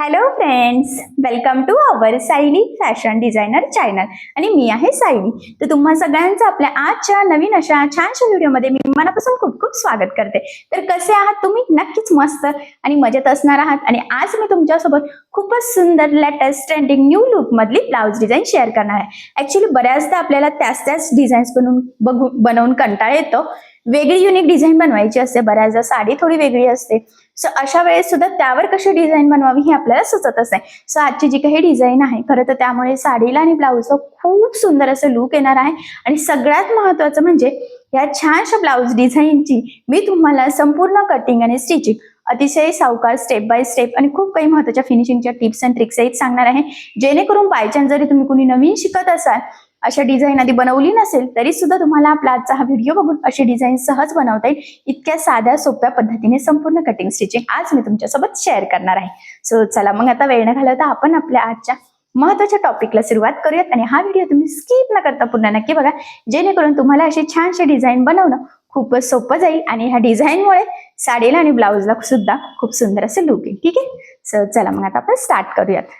Hello friends, welcome to our Sayali fashion designer channel आणि मी आहे सायली. तर तुम्हा सगळ्यांचं आपल्या आजच्या नवीन अशा छानशा व्हिडिओमध्ये मी मनापासून खूप खूप स्वागत करते. तर कसे आहात तुम्ही? नक्कीच मस्त आणि मजेत असणार आहात. आणि आज मी तुमच्यासोबत खूपच सुंदर लेटेस्ट ट्रेंडिंग न्यू लुक मधली ब्लाउज डिझाईन शेअर करणार आहे. ऍक्च्युली बऱ्याचदा आपल्याला त्याच डिझाईन्स बनवून कंटाळा येतो. वेगळी युनिक डिझाईन बनवायची असते, बऱ्याचदा साडी थोडी वेगळी असते. सो अशा वेळेस सुद्धा त्यावर कशी डिझाईन बनवावी हे आपल्याला सुचत असते. सो आजची जी काही डिझाईन आहे खरं तर त्यामुळे साडीला आणि ब्लाऊजला खूप सुंदर असं लुक येणार आहे. आणि सगळ्यात महत्वाचं म्हणजे या छानशा ब्लाऊज डिझाईनची मी तुम्हाला संपूर्ण कटिंग आणि स्टिचिंग अतिशय सावकाश स्टेप बाय स्टेप आणि खूप काही महत्वाच्या फिनिशिंगच्या टिप्स अँड ट्रिक्स सांगणार आहे. जेणेकरून बायचान्स जरी तुम्ही कुणी नवीन शिकत असाल, अशा डिझाईन आधी बनवली नसेल तरी सुद्धा तुम्हाला आपला आजचा हा व्हिडिओ बघून अशी डिझाईन सहज बनवता येईल. इतक्या साध्या सोप्या पद्धतीने संपूर्ण कटिंग स्टिचिंग आज मी तुमच्यासोबत शेअर करणार आहे. सो चला मग आता वेळ न घालवता आपण आपल्या आजच्या महत्वाच्या टॉपिकला सुरुवात करूयात. आणि हा व्हिडिओ तुम्ही स्किप न करता पुन्हा नक्की बघा, जेणेकरून तुम्हाला अशी छानशी डिझाईन बनवणं खूपच सोपं जाईल. आणि ह्या डिझाईनमुळे साडीला आणि ब्लाऊजला सुद्धा खूप सुंदर असं लुक येईल. ठीक आहे, सो चला मग आता आपण स्टार्ट करूयात.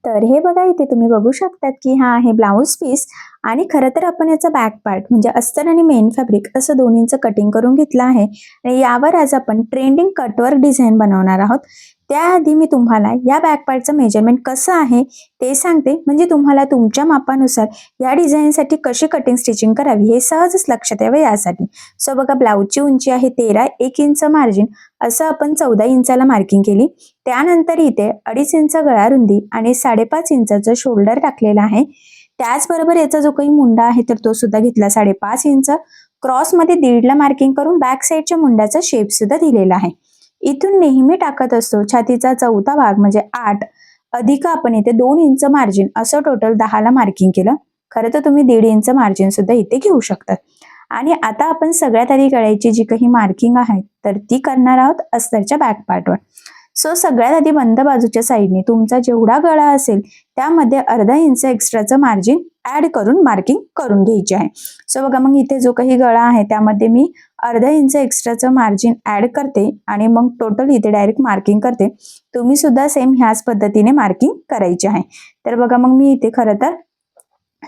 तर हे बघा, इथे तुम्ही बघू शकतात की हा आहे ब्लाऊज पीस. आणि खरं तर आपण याचा बॅक पार्ट म्हणजे अस्तर आणि मेन फॅब्रिक असं दोन्हींचं कटिंग करून घेतलं आहे. आणि यावर आज आपण ट्रेंडिंग कटवर्क डिझाईन बनवणार आहोत. त्याआधी मी तुम्हाला या बॅक पार्टचं मेजरमेंट कसं आहे ते सांगते, म्हणजे तुम्हाला तुमच्या मापानुसार या डिझाईनसाठी कशी कटिंग स्टिचिंग करावी हे सहजच लक्षात यावं यासाठी. सो बघा, ब्लाऊजची उंची आहे 13, 1 इंच मार्जिन असं आपण 14 इंचाला मार्किंग केली. त्यानंतर इथे 2.5 इंच गळा रुंदी आणि 5.5 इंचाचं शोल्डर टाकलेलं आहे. त्याचबरोबर याचा जो काही मुंडा आहे तर तो सुद्धा घेतला 5.5 इंच. क्रॉसमध्ये 1.5 ला मार्किंग करून बॅक साईडच्या मुंड्याचा शेप सुद्धा दिलेला आहे. इथून नेहमी टाकत असतो छातीचा चौथा भाग म्हणजे 8 अधिक आपण इथे 2 इंच मार्जिन असं टोटल 10 ला मार्किंग केलं. खरं तर तुम्ही 1.5 इंच मार्जिन सुद्धा इथे घेऊ शकतात. आणि आता आपण सगळ्यात आधी गळ्याची जी काही मार्किंग आहे तर ती करणार आहोत अस्तरच्या बॅक पार्टवर. सो सगळ्यात आधी बंद बाजूच्या साईडने तुमचा जेवढा गळा असेल त्यामध्ये अर्धा इंच एक्स्ट्राचं मार्जिन ऍड करून मार्किंग करून घ्यायची आहे. सो बघा, मग इथे जो काही गळा आहे त्यामध्ये मी अर्धा इंच एक्स्ट्राचं मार्जिन ऍड करते आणि मग टोटल इथे डायरेक्ट मार्किंग करते. तुम्ही सुद्धा सेम ह्याच पद्धतीने मार्किंग करायची आहे. तर बघा, मग मी इथे खरं तर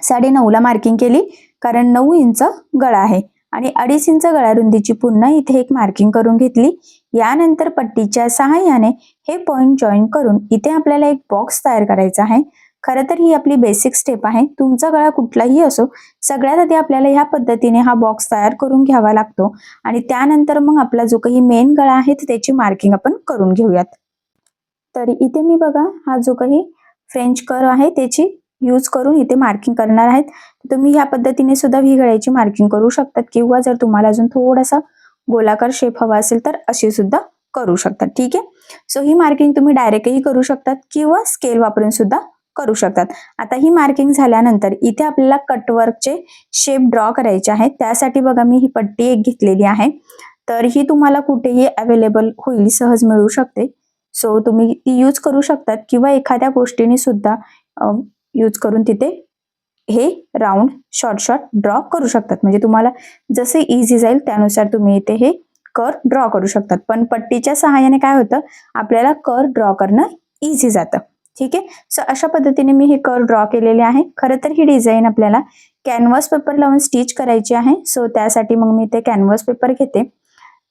9.5 ला मार्किंग केली, कारण 9 इंच गळा आहे. आणि 2.5 इंच गळा रुंदीची पुन्हा इथे एक मार्किंग करून घेतली. यानंतर पट्टीच्या सहाय्याने हे पॉइंट जॉईन करून इथे आपल्याला एक बॉक्स तयार करायचा आहे. खरं तर ही आपली बेसिक स्टेप आहे. तुमचा गळा कुठलाही असो, सगळ्यात आधी आपल्याला ह्या पद्धतीने हा बॉक्स तयार करून घ्यावा लागतो. आणि त्यानंतर मग आपला जो काही मेन गळा आहे त्याची मार्किंग आपण करून घेऊयात. तर इथे मी बघा, हा जो काही फ्रेंच कर्व आहे त्याची यूज करून इथे मार्किंग करणार आहेत. तुम्ही ह्या पद्धतीने सुद्धा व्ही गळ्याची मार्किंग करू शकतात, किंवा जर तुम्हाला अजून थोडासा गोलाकार शेप हवा असेल तर अशी सुद्धा करू शकतात. ठीक आहे, सो ही मार्किंग तुम्ही डायरेक्टही करू शकतात किंवा स्केल वापरून सुद्धा करू शकतात. आता ही मार्किंग झाल्यानंतर इथे आपल्याला कटवर्कचे शेप ड्रॉ करायचे आहेत. त्यासाठी बघा, मी ही पट्टी एक घेतलेली आहे. तर ही तुम्हाला कुठेही अवेलेबल होईल, सहज मिळू शकते. सो तुम्ही ती यूज करू शकतात किंवा एखाद्या गोष्टीने सुद्धा यूज करून तिथे हे राऊंड शॉर्ट ड्रॉ करू शकतात. म्हणजे तुम्हाला जसे इझी जाईल त्यानुसार तुम्ही इथे हे कर्व ड्रॉ करू शकतात. पण पट्टीच्या सहाय्याने काय होतं, आपल्याला कर्व ड्रॉ करणं इझी जातं. ठीक आहे, सो अशा पद्धतीने मी हे कर्व ड्रॉ केलेले आहे. खरं तर ही डिझाईन आपल्याला कॅनव्हास पेपर लावून स्टिच करायची आहे. सो त्यासाठी मग मी इथे कॅनव्हास पेपर घेते.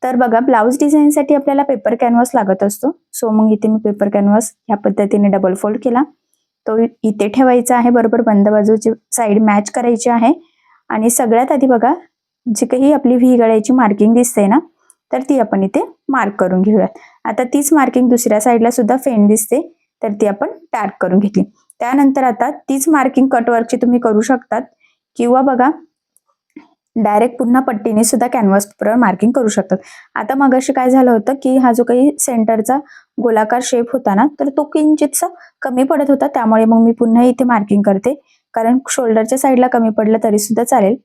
तर बघा, ब्लाऊज डिझाईनसाठी आपल्याला पेपर कॅनव्हास लागत असतो. सो मग इथे मी पेपर कॅनव्हास ह्या पद्धतीने डबल फोल्ड केला. तो इथे ठेवायचा आहे, बरोबर बंद बाजूची साईड मॅच करायची आहे. आणि सगळ्यात आधी बघा, जी काही आपली व्ही गळ्याची मार्किंग दिसते ना, तर ती आपण इथे मार्क करून घेऊयात. आता तीच मार्किंग दुसऱ्या साईडला सुद्धा फेन दिसते, तर ती आपण डार्क करून घेतली. त्यानंतर आता तीच मार्किंग कटवर्कची तुम्ही करू शकतात, किंवा बघा डायरेक्ट पुन्हा पट्टीने सुद्धा कॅनव्हास पेपरवर मार्किंग करू शकतात. आता मगाशी काय झालं होतं की हा जो काही सेंटरचा गोलाकार शेप होता ना, तर तो किंचितसा कमी पडत होता. त्यामुळे मग मी पुन्हा इथे मार्किंग करते, कारण शोल्डरच्या साईडला कमी पडलं तरी सुद्धा चालेल,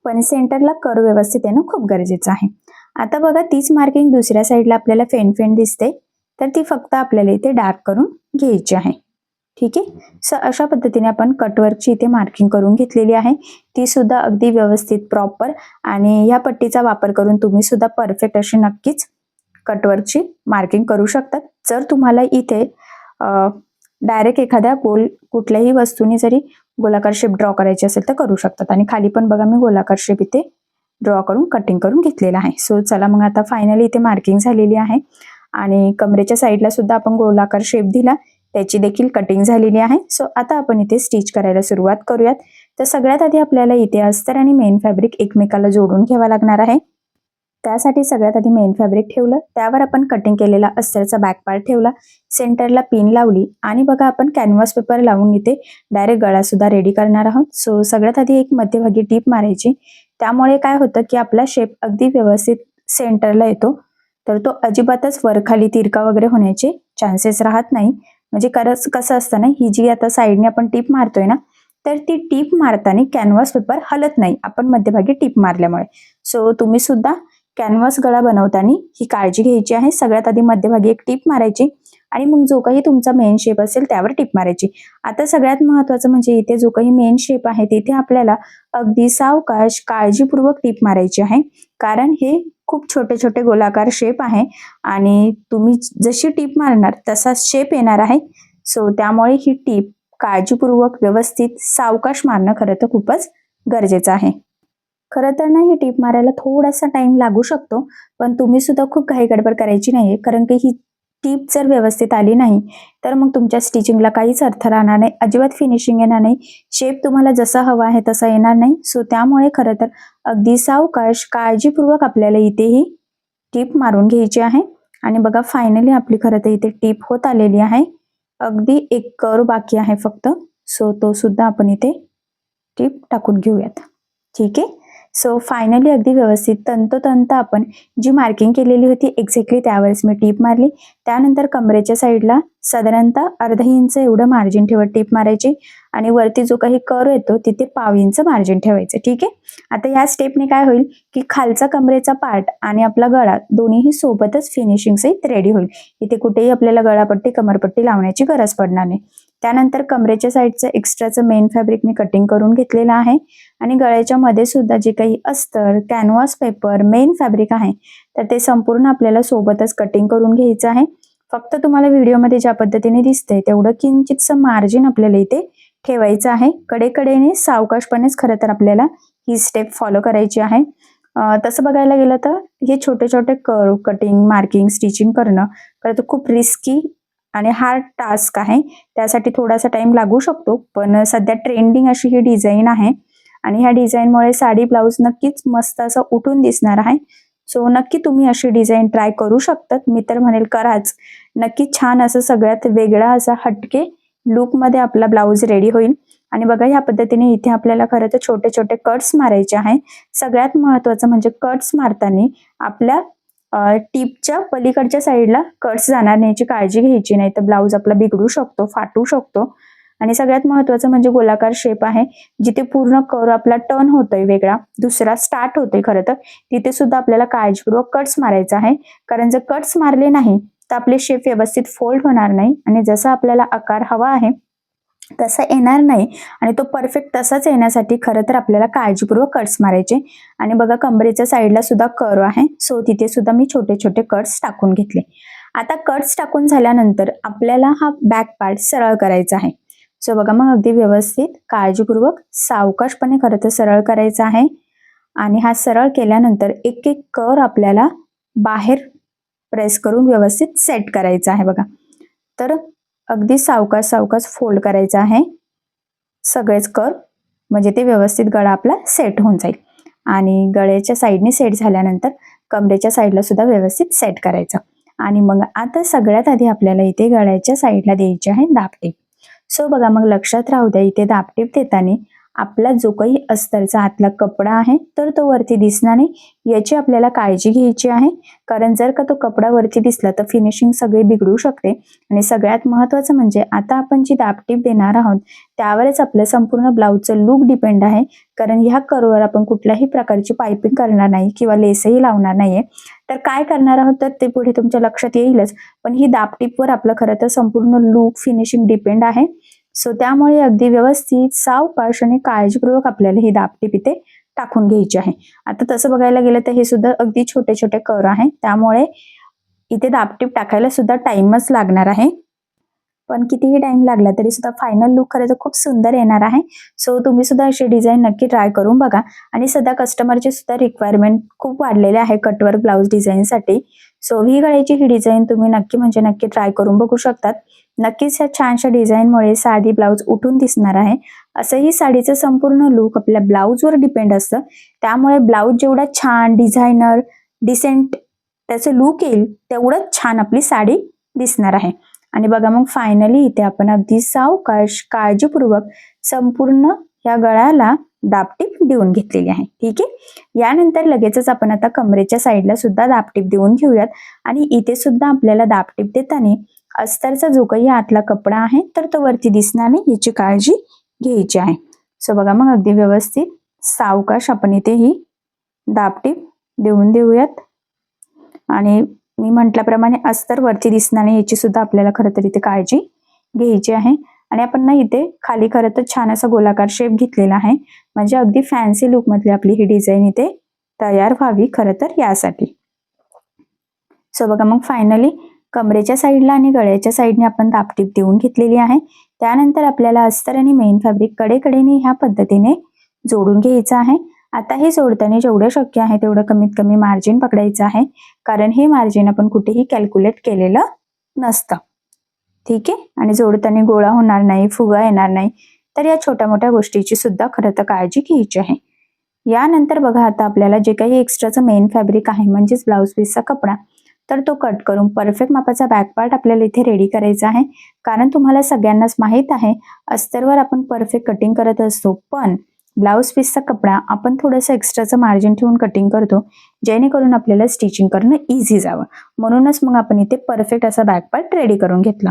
पण सेंटरला कर्व व्यवस्थित येणं खूप गरजेचं आहे. आता बघा, तीच मार्किंग दुसऱ्या साईडला आपल्याला फेन दिसते, तर ती फक्त आपल्याला इथे डार्क करून घ्यायची आहे. ठीक आहे, सो अशा पद्धतीने आपण कटवर्कची इथे मार्किंग करून घेतलेली आहे. ती सुद्धा अगदी व्यवस्थित प्रॉपर. आणि या पट्टीचा वापर करून तुम्ही सुद्धा परफेक्ट अशी नक्कीच कटवर्कची मार्किंग करू शकतात. जर तुम्हाला इथे डायरेक्ट एखाद्या कुठल्याही वस्तूने जरी गोलाकार शेप ड्रॉ करायची असेल तर करू शकतात. आणि खाली पण बघा मी गोलाकार शेप इथे ड्रॉ करून कटिंग करून घेतलेला आहे. सो चला मग आता फायनली इथे मार्किंग झालेली आहे आणि कमरेच्या साईडला सुद्धा आपण गोलाकार शेप दिला, त्याची देखील कटिंग झालेली आहे. सो आता आपण इथे स्टिच करायला सुरुवात करूयात. तर सगळ्यात आधी आपल्याला इथे अस्तर आणि मेन फॅब्रिक एकमेकाला जोडून घ्यावा लागणार आहे. त्यासाठी सगळ्यात आधी मेन फॅब्रिक ठेवलं, त्यावर आपण कटिंग केलेला अस्तरचा बॅक पार्ट ठेवला, सेंटरला पिन लावली आणि बघा आपण कॅनव्हास पेपर लावून इथे डायरेक्ट गळा सुद्धा रेडी करणार आहोत. सो सगळ्यात आधी एक मध्यभागी टीप मारायची, त्यामुळे काय होतं की आपला शेप अगदी व्यवस्थित सेंटरला येतो, तर तो अजिबातच वरखाली तिरका वगैरे होण्याचे चान्सेस राहत नाही. म्हणजे कसं असतं ना, ही जी आता साईडने आपण टीप मारतोय ना, तर ती टीप मारताना कॅनव्हास पेपर हलत नाही आपण मध्यभागी टीप मारल्यामुळे. सो तुम्ही सुद्धा कॅनव्हास गळा बनवताना ही काळजी घ्यायची आहे. सगळ्यात आधी मध्यभागी एक टीप मारायची आणि मग जो काही तुमचा मेन शेप असेल त्यावर टीप मारायची. आता सगळ्यात महत्त्वाचं म्हणजे इथे जो काही मेन शेप आहे तिथे आपल्याला अगदी सावकाश काळजीपूर्वक टीप मारायची आहे, कारण हे खूप छोटे छोटे गोलाकार शेप आहे आणि तुम्ही जशी टीप मारणार तसा शेप येणार आहे. सो त्यामुळे ही टीप काळजीपूर्वक व्यवस्थित सावकाश मारणं खरं तर खूपच गरजेचं आहे. खरं तर ना ही टीप मारायला थोडासा टाइम लागू शकतो, पण तुम्ही सुद्धा खूप घाई गडबड करायची नाहीये, कारण की ही टीप जर व्यवस्थित आली नाही तर मग तुमच्या स्टिचिंगला काहीच अर्थ राहणार नाही, अजिबात फिनिशिंग येणार नाही, शेप तुम्हाला जसा हवा आहे तसा येणार नाही. सो त्यामुळे खरं तर अगदी सावकाश काळजीपूर्वक आपल्याला इथेही टीप मारून घ्यायची आहे. आणि बघा फायनली आपली खरं तर इथे टीप होत आलेली आहे. अगदी एक कर्व बाकी आहे फक्त, सो तो सुद्धा आपण इथे टीप टाकून घेऊयात. ठीक आहे. सो फायनली अगदी व्यवस्थित तंतोतंत आपण जी मार्किंग केलेली होती एक्झॅक्टली त्यावेळेस मी टीप मारली. त्यानंतर कमरेच्या साईडला साधारणतः अर्धा इंच एवढं मार्जिन ठेवत टीप मारायची आणि वरती जो काही कर्व येतो तिथे पाव इंच मार्जिन ठेवायचं. ठीक आहे. आता या स्टेपने काय होईल की खालचा कमरेचा पार्ट आणि आपला गळा दोन्हीही सोबतच फिनिशिंग सहित रेडी होईल. इथे कुठेही आपल्याला गळापट्टी कमरपट्टी लावण्याची गरज पडणार नाही. त्यानंतर कमरेच्या साईडचं एक्स्ट्राचं मेन फॅब्रिक मी कटिंग करून घेतलेलं आहे आणि गळ्याच्या मध्ये सुद्धा जे काही अस्तर, कॅनव्हास पेपर, मेन फॅब्रिक आहे तर ते संपूर्ण आपल्याला सोबतच कटिंग करून घ्यायचं आहे. फक्त तुम्हाला व्हिडिओमध्ये ज्या पद्धतीने दिसतंय तेवढं किंचितसं मार्जिन आपल्याला इथे ठेवायचं आहे. कडेकडेने सावकाशपणेच खरं तर आपल्याला ही स्टेप फॉलो करायची आहे. तसं बघायला गेलं तर हे छोटे छोटे कर्व कटिंग, मार्किंग, स्टिचिंग करणं खरं तर खूप रिस्की आणि हार्ड टास्क आहे. त्यासाठी थोडासा टाइम लागू शकतो, पण सध्या ट्रेंडिंग अशी ही डिझाईन आहे आणि ह्या डिझाईनमुळे साडी ब्लाऊज नक्कीच मस्त असं उठून दिसणार आहे. सो नक्की तुम्ही अशी डिझाईन ट्राय करू शकतात. मी तर म्हणेल कराच. नक्की छान असं सगळ्यात वेगळा असा हटके लुकमध्ये आपला ब्लाऊज रेडी होईल. आणि बघा ह्या पद्धतीने इथे आपल्याला खरं तर छोटे छोटे कट्स मारायचे आहे. सगळ्यात महत्त्वाचं म्हणजे कट्स मारताना आपल्या टिपच्या पलीकडच्या साईडला कट्स जाणार नाही याची काळजी घ्यायची, नाही तर ब्लाऊज आपला बिघडू शकतो, फाटू शकतो. आणि सगळ्यात महत्त्वाचं म्हणजे गोलाकार शेप आहे, जिथे पूर्ण कर्व आपला टर्न होतोय वेगळा दुसरा स्टार्ट होतोय खरं तर तिथे सुद्धा आपल्याला काळजीपूर्वक कट्स मारायचा आहे. कारण जर कट्स मारले नाही तर आपले शेप व्यवस्थित फोल्ड होणार नाही आणि जसा आपल्याला आकार हवा आहे तसा येणार नाही आणि तो परफेक्ट तसाच येण्यासाठी खरं तर आपल्याला काळजीपूर्वक कट्स मारायचे. आणि बघा कमरेच्या साईडला सुद्धा कर्व आहे, सो तिथे सुद्धा मी छोटे छोटे कट्स टाकून घेतले. आता कट्स टाकून झाल्यानंतर आपल्याला हा बॅक पार्ट सरळ करायचा आहे. सो बघा मग अगदी व्यवस्थित काळजीपूर्वक सावकाशपणे खरं तर सरळ करायचा आहे आणि हा सरळ केल्यानंतर एक एक कर्व आपल्याला बाहेर प्रेस करून व्यवस्थित सेट करायचा आहे. बघा तर अगदी सावकाश सावकाश फोल्ड करायचा आहे सगळेच कर्व, म्हणजे ते व्यवस्थित गळा आपला सेट होऊन जाईल. आणि गळ्याच्या साईडने सेट झाल्यानंतर कमरेच्या साईडला सुद्धा व्यवस्थित सेट करायचं. आणि मग आता सगळ्यात आधी आपल्याला इथे गळ्याच्या साईडला द्यायची आहे दाबटीप. सो बघा मग लक्षात राहू द्या इथे दाबटीप देताना आपला जो काही अस्तरचा आतला कपडा आहे तर तो वरती दिसणार नाही याची आपल्याला काळजी घ्यायची आहे. कारण जर का तो कपडा वरती दिसला तर फिनिशिंग सगळी बिघडू शकते. आणि सगळ्यात महत्त्वाचं म्हणजे आता आपण जी दाबटीप देणार आहोत त्यावरच आपलं संपूर्ण ब्लाऊजचं लुक डिपेंड आहे. कारण ह्या कर्ववर आपण कुठल्याही प्रकारची पायपिंग करणार नाही किंवा लेसही लावणार नाहीये. तर काय करणार आहोत तर ते पुढे तुमच्या लक्षात येईलच, पण ही दाबटीपवर आपलं खरं तर संपूर्ण लुक फिनिशिंग डिपेंड आहे. सो त्यामुळे अगदी व्यवस्थित सावकाश आणि काळजीपूर्वक आपल्याला ही दाबटीप इथे टाकून घ्यायची आहे. आता तसं बघायला गेलं तर हे सुद्धा अगदी छोटे छोटे कर्व आहे, त्यामुळे इथे दाबटीप टाकायला सुद्धा टाइमच लागणार आहे. पण कितीही टाइम लागला तरी सुद्धा फायनल लुक खरं तर खूप सुंदर येणार आहे. सो तुम्ही सुद्धा अशी डिझाईन नक्की ट्राय करून बघा. आणि सध्या कस्टमरची सुद्धा रिक्वायरमेंट खूप वाढलेले आहे कटवर्क ब्लाऊज डिझाईनसाठी. सो व्ही गळ्याची ही डिझाईन तुम्ही नक्की म्हणजे नक्की ट्राय करून बघू शकतात. नक्कीच ह्या छानशा डिझाईनमुळे साडी ब्लाऊज उठून दिसणार आहे. असंही साडीचं संपूर्ण लुक आपल्या ब्लाऊजवर डिपेंड असतं. त्यामुळे ब्लाऊज जेवढा छान डिझायनर डिसेंट त्याचं लुक येईल तेवढंच छान आपली साडी दिसणार आहे. आणि बघा मग फायनली इथे आपण अगदी सावकाश काळजीपूर्वक संपूर्ण या गळ्याला दाबटीप देऊन घेतलेली आहे. ठीक आहे. यानंतर लगेचच आपण आता कमरेच्या साईडला सुद्धा दाबटीप देऊन घेऊयात. आणि इथे सुद्धा आपल्याला दाबटीप देताना अस्तरचा जो काही आतला कपडा आहे तर तो वरती दिसणार नाही याची काळजी घ्यायची आहे. सो बघा मग अगदी व्यवस्थित सावकाश आपण इथे ही दाबटीप देऊन देऊयात. आणि मी म्हटल्याप्रमाणे अस्तर वरती दिसणार नाही याची सुद्धा आपल्याला खरं तर इथे काळजी घ्यायची आहे. आणि आपण ना इथे खाली खरं तर छान असा गोलाकार शेप घेतलेला आहे, म्हणजे अगदी फॅन्सी लुक मधली आपली ही डिझाईन इथे तयार व्हावी खरं तर यासाठी. सो बघा मग फायनली कमरेच्या साईडला आणि गळ्याच्या साईडने आपण दाबटीप देऊन घेतलेली आहे. त्यानंतर आपल्याला अस्तर आणि मेन फॅब्रिक कडेकडेने ह्या पद्धतीने जोडून घ्यायचं आहे. आता हे जोडताना जेवढं शक्य आहे तेवढं कमीत कमी मार्जिन पकडायचं आहे, कारण हे मार्जिन आपण कुठेही कॅल्क्युलेट केलेलं नसतं. ठीक आहे. आणि जोडताना गोळा होणार नाही, फुगा येणार नाही, तर या छोट्या मोठ्या गोष्टीची सुद्धा खरं तर काळजी घ्यायची आहे. यानंतर बघा आता आपल्याला जे काही एक्स्ट्राचं मेन फॅब्रिक आहे म्हणजेच ब्लाऊज पीसचा कपडा तर तो कट करून परफेक्ट मापाचा बॅक पार्ट आपल्याला इथे रेडी करायचा आहे. कारण तुम्हाला सगळ्यांनाच माहित आहे अस्तरवर आपण परफेक्ट कटिंग करत असतो, पण ब्लाऊज पीसचा कपडा आपण थोडंसं एक्स्ट्राचं मार्जिन ठेवून कटिंग करतो, जेणेकरून आपल्याला स्टिचिंग करणं इझी जावं. म्हणूनच मग आपण इथे परफेक्ट असा बॅक पार्ट रेडी करून घेतला.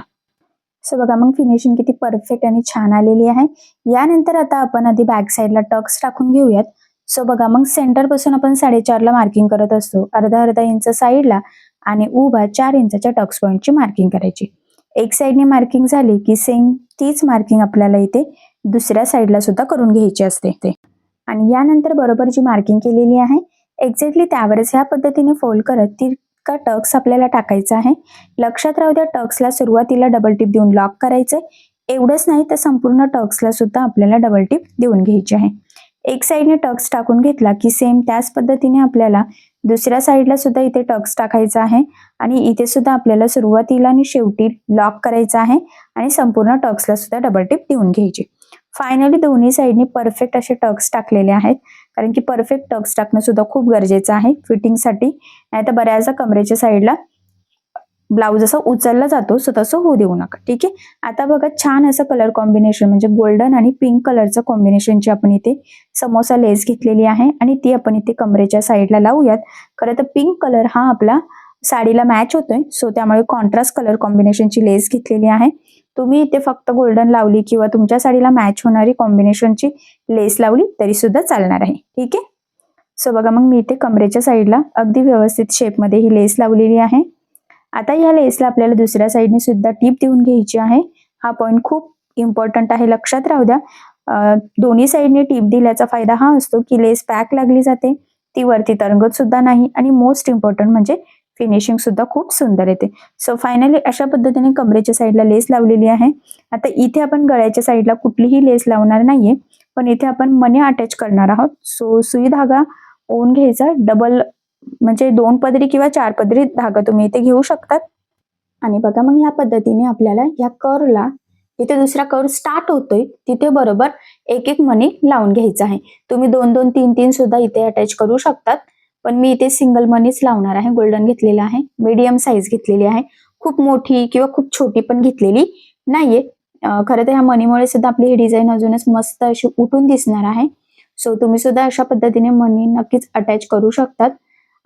सो बघा मग फिनिशिंग किती परफेक्ट आणि छान आलेली आहे. यानंतर आता आपण आधी बॅक साईडला टक्स टाकून घेऊयात. सो बघा मग सेंटर पासून आपण 4.5ला मार्किंग करत असतो, अर्धा अर्धा इंच साईडला आणि उभा 4 इंचाच्या टक्स पॉईंटची मार्किंग करायची. एक साईडने मार्किंग झाली की सेम तीच मार्किंग आपल्याला इथे दुसऱ्या साईडला सुद्धा करून घ्यायची असते. आणि यानंतर बरोबर जी मार्किंग केलेली आहे एक्झॅक्टली त्यावरच ह्या पद्धतीने फोल्ड करत ती का टक्स आपल्याला टाकायचा आहे. लक्षात राहू द्या टक्सला सुरुवातीला डबल टिप देऊन लॉक करायचंय. एवढंच नाही तर संपूर्ण टक्सला सुद्धा आपल्याला डबल टिप देऊन घ्यायची आहे. एक साईडने टक्स टाकून घेतला की सेम त्याच पद्धतीने आपल्याला दुसऱ्या साईडला सुद्धा इथे टक्स टाकायचा आहे. आणि इथे सुद्धा आपल्याला सुरुवातीला आणि शेवटी लॉक करायचा आहे आणि संपूर्ण टक्सला सुद्धा डबल टिप देऊन घ्यायची. फायनली दोन्ही साईडनी परफेक्ट असे टक्स टाकलेले आहेत, कारण की परफेक्ट टक्स टाकणं सुद्धा खूप गरजेचं आहे फिटिंगसाठी. नाही तर बऱ्याचदा कमरेच्या साईडला ब्लाऊज असा उचलला जातो, सो तसं होऊ देऊ नका. ठीक आहे. आता बघा छान असं कलर कॉम्बिनेशन म्हणजे गोल्डन आणि पिंक कलरचं कॉम्बिनेशनची आपण इथे समोसा लेस घेतलेली आहे आणि ती आपण इथे कमरेच्या साईडला लावूयात. खरं तर पिंक कलर हा आपला साडीला मॅच होतोय, सो त्यामुळे कॉन्ट्रास्ट कलर कॉम्बिनेशनची लेस घेतलेली आहे. तुम्ही इथे फक्त गोल्डन लावली किंवा तुमच्या साडीला मॅच होणारी कॉम्बिनेशनची लेस लावली तरी सुद्धा चालणार आहे. ठीक आहे. सो बघा मग मी इथे कमरेच्या साईडला अगदी व्यवस्थित शेपमध्ये ही लेस लावलेली आहे. आता या लेसला आपल्याला दुसऱ्या साईडने सुद्धा टीप देऊन घ्यायची आहे. हा पॉइंट खूप इम्पॉर्टंट आहे, लक्षात राहू द्या. दोन्ही साईडने टीप दिल्याचा फायदा हा असतो की लेस पॅक लागली जाते, ती वरती तरंगत सुद्धा नाही आणि मोस्ट इम्पॉर्टंट म्हणजे फिनिशिंग सुद्धा खूप सुंदर येते. सो फायनली अशा पद्धतीने कमरेच्या साईडला लेस लावलेली आहे. आता इथे आपण गळ्याच्या साईडला कुठलीही लेस लावणार नाहीये, पण इथे आपण मणी अटॅच करणार आहोत. सो सुई धागा ओवून घ्यायचा, डबल म्हणजे 2 पदरी किंवा 4 पदरी धागा तुम्ही इथे घेऊ शकतात. आणि बघा मग ह्या पद्धतीने आपल्याला ह्या कर्वला जिथे दुसरा कर्व स्टार्ट होतोय तिथे बरोबर एक एक मणी लावून घ्यायचा आहे. तुम्ही 2-2, 3-3 सुद्धा इथे अटॅच करू शकतात, पण मी इथे सिंगल मनीच लावणार आहे. गोल्डन घेतलेला आहे, मीडियम साईज घेतलेली आहे, खूप मोठी किंवा खूप छोटी पण घेतलेली नाहीये. खरं तर ह्या मनीमुळे सुद्धा आपली ही डिझाईन अजूनच मस्त अशी उठून दिसणार आहे. सो तुम्ही सुद्धा अशा पद्धतीने मनी नक्कीच अटॅच करू शकतात.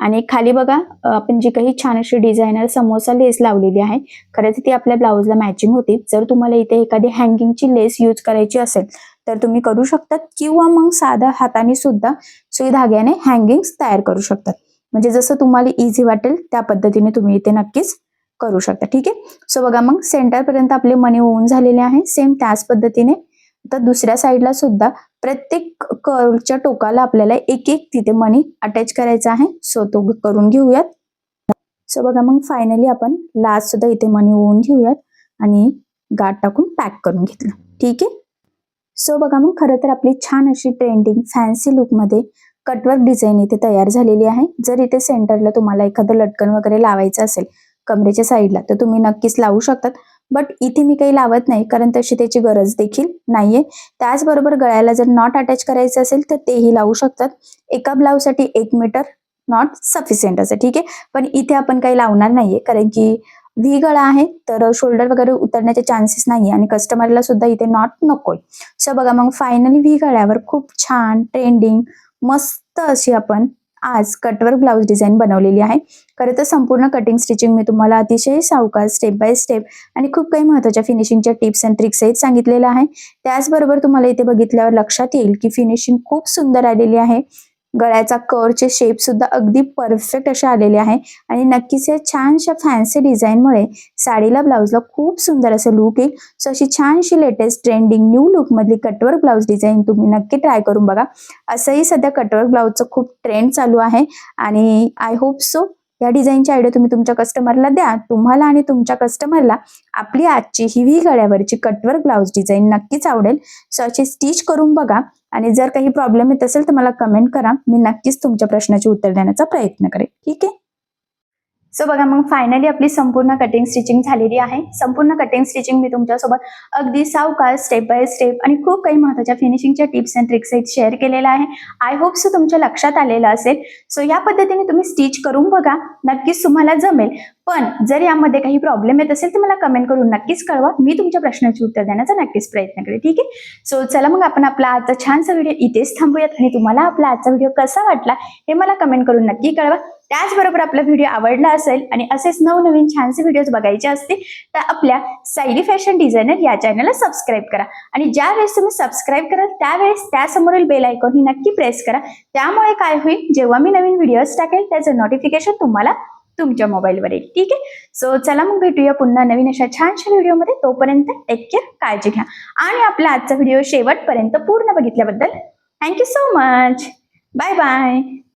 आणि खाली बघा आपण जी काही छान अशी डिझायनर समोसा लेस लावलेली आहे, खरंच ती आपल्या ब्लाऊजला मॅचिंग होती. जर तुम्हाला इथे एखादी हँगिंगची लेस यूज करायची असेल तर तुम्ही करू शकतात, किंवा मग साध्या हाताने सुद्धा सुई धाग्याने हँगिंग्स तयार करू शकतात. म्हणजे जसं तुम्हाला इझी वाटेल त्या पद्धतीने तुम्ही इथे नक्कीच करू शकता. ठीक आहे. सो बघा मग सेंटर पर्यंत आपले मणी होऊन झालेले आहे. सेम त्याच पद्धतीने तर दुसऱ्या साईडला सुद्धा प्रत्येक कर्वच्या टोकाला आपल्याला एक एक तिथे मणी अटॅच करायचा आहे. सो तो करून घेऊयात. सो बघा मग फायनली आपण लास्ट सुद्धा इथे मणी ओवून घेऊयात आणि गाठ टाकून पॅक करून घेतलं. ठीक आहे. सो बघा मग खरं तर आपली छान अशी ट्रेंडिंग फॅन्सी लुकमध्ये कटवर्क डिझाईन इथे तयार झालेली आहे. जर इथे सेंटरला तुम्हाला एखादं लटकन वगैरे लावायचं असेल कमरेच्या साईडला तर तुम्ही नक्कीच लावू शकतात. बट इथे मी काही लावत नाही कारण तशी त्याची गरज देखील नाहीये. त्याचबरोबर गळ्याला जर नॉट अटॅच करायचं असेल तर तेही लावू शकतात. एका ब्लाऊजसाठी 1 मीटर नॉट सफिशियंट असं. ठीक आहे. पण इथे आपण काही लावणार नाहीये कारण की व्ही गळा आहे तर शोल्डर वगैरे उतरण्याचे चान्सेस नाही आणि कस्टमरला सुद्धा इथे नॉट नकोय. सो बघा मग फायनली व्ही गळ्यावर खूप छान ट्रेंडिंग मस्त अशी आपण आज कटवर्क ब्लाऊज डिझाईन बनवलेली आहे. खरं तर संपूर्ण कटिंग स्टिचिंग मी तुम्हाला अतिशय सावकाश स्टेप बाय स्टेप आणि खूप काही महत्त्वाच्या फिनिशिंगच्या टिप्स अँड ट्रिक्स सहित सांगितलेलं आहे. त्याचबरोबर तुम्हाला इथे बघितल्यावर लक्षात येईल की फिनिशिंग खूप सुंदर आलेली आहे. गळ्याचा कर्वचे शेप सुद्धा अगदी परफेक्ट असे आलेले आहे आणि नक्कीच या छानशा फॅन्सी डिझाईनमुळे साडीला ब्लाऊजला खूप सुंदर असं लुक येईल. सो अशी छानशी लेटेस्ट ट्रेंडिंग न्यू लुक मधली कटवर्क ब्लाऊज डिझाईन तुम्ही नक्की ट्राय करून बघा. असंही सध्या कटवर्क ब्लाऊजचं खूप ट्रेंड चालू आहे आणि आय होप सो या डिझाईनची आयडिया तुम्ही तुमच्या कस्टमरला द्या. तुम्हाला आणि तुमच्या कस्टमरला आपली आजची ही व्ही गळ्यावरची कटवर्क ब्लाऊज डिझाईन नक्कीच आवडेल. सो अशी स्टिच करून बघा आणि जर काही प्रॉब्लेम येत असेल तर मला कमेंट करा. मी नक्कीच तुमच्या प्रश्नाचे उत्तर देण्याचा प्रयत्न करेन. ठीक आहे. सो बघा मग फायनली आपली संपूर्ण कटिंग स्टिचिंग झालेली आहे. संपूर्ण कटिंग स्टिचिंग मी तुमच्यासोबत अगदी सावकाश स्टेप बाय स्टेप आणि खूप काही महत्त्वाच्या फिनिशिंगच्या टिप्स अँड ट्रिक्स सहित शेअर केलेला आहे. आय होप सो तुमच्या लक्षात आलेलं असेल. सो या पद्धतीने तुम्ही स्टिच करून बघा. नक्कीच तुम्हाला जमेल. पण जर यामध्ये काही प्रॉब्लेम येत असेल तर मला कमेंट करून नक्कीच कळवा. मी तुमच्या प्रश्नाचे उत्तर देण्याचा नक्कीच प्रयत्न करेन. ठीक आहे. सो चला मग आपण आपला आजचा छानसा व्हिडिओ इथेच थांबूयात आणि तुम्हाला आपला आजचा व्हिडिओ कसा वाटला हे मला कमेंट करून नक्की कळवा. त्याचबरोबर आपला व्हिडिओ आवडला असेल आणि असेच नवनवीन छानसे व्हिडिओज बघायचे असतील तर आपल्या सायली फॅशन डिझायनर या चॅनलला सबस्क्राईब करा आणि ज्या वेळेस तुम्ही सबस्क्राईब कराल त्यावेळेस त्यासमोरील बेल आयकॉन ही नक्की प्रेस करा. त्यामुळे काय होईल, जेव्हा मी नवीन व्हिडिओज टाकेल त्याचं नोटिफिकेशन तुम्हाला तुमच्या मोबाईलवर येईल. ठीक आहे. सो चला मग भेटूया पुन्हा नवीन अशा छानशा व्हिडिओमध्ये. तोपर्यंत टेक केअर, काळजी घ्या आणि आपला आजचा व्हिडिओ शेवटपर्यंत पूर्ण बघितल्याबद्दल thank you so much. Bye bye.